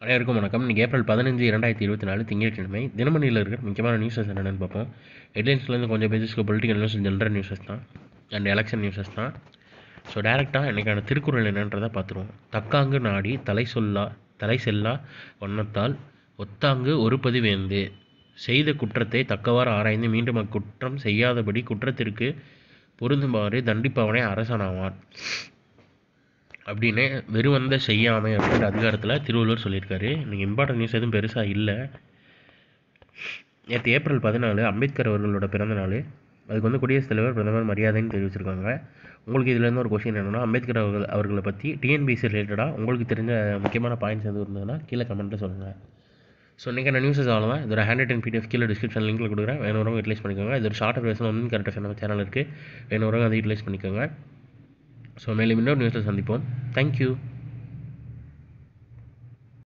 அனைவருக்கும் வணக்கம். இன்றைக்கி ஏப்ரல் 15, 2024 திங்கட்கிழமை. தினமணியில் இருக்கிற முக்கியமான நியூஸஸ் என்னென்னு பார்ப்போம். ஹெட்லைன்ஸ்லேருந்து கொஞ்சம் பேஜஸ்க்கு பொலிட்டிக்கல் நியூஸ், ஜென்ரல் நியூஸஸ் தான் அண்ட் எலெக்ஷன் நியூஸஸ் தான். ஸோ டேரெக்டாக இன்றைக்கான திருக்குறள் என்னன்றதை பார்த்துருவோம். தக்காங்கு நாடி தலை செல்லா வண்ணத்தால் ஒத்தாங்கு ஒருபதி வேந்து செய்த குற்றத்தை தக்கவாறு ஆராய்ந்து மீண்டும் அக்குற்றம் செய்யாதபடி குற்றத்திற்கு பொருந்துமாறு தண்டிப்பவனே அரசனாவான் அப்படின்னு வெறுவந்த செய்யாமை அப்படின்ற அதிகாரத்தில் திருவள்ளுவர் சொல்லியிருக்காரு. இன்றைக்கி இம்பார்ட்டன்ட் நியூஸ் எதுவும் பெருசாக இல்லை. நேற்று ஏப்ரல் 14 அம்பேத்கர் அவர்களோட பிறந்த நாள். அதுக்கு குடியரசுத் தலைவர் பிரதமர் மரியாதைன்னு தெரிவிச்சிருக்காங்க. உங்களுக்கு இதிலேருந்து ஒரு கொஸ்டின் என்னென்னா, அம்பேத்கர் அவர்களை பற்றி டிஎன்பிசி ரிலேட்டடாக உங்களுக்கு தெரிஞ்ச முக்கியமான பாயிண்ட்ஸ் எதுவும் இருந்ததுன்னா கீழே கமெண்ட்டில் சொல்லுங்கள். ஸோ இன்றைக்கான நியூஸஸ் அவ்வளோதான். இதோட ஹேண்ட் ரிட்டன் பிடிஎஃப் கீழே டிஸ்கிரிப்ஷன் லிங்கில் கொடுக்குறேன். வேணுறவங்க யூட்டிலைஸ் பண்ணிக்கோங்க. இது ஒரு ஷார்ட்டர் வேர்ஷன் வந்து கரெக்டாக நம்ம சேனல் இருக்குது. வேணுறவங்க அதை யூட்டிலைஸ் பண்ணிக்கோங்க. ஸோ மேலும் இன்னொரு நியூஸில் சந்திப்போம். தேங்க்யூ.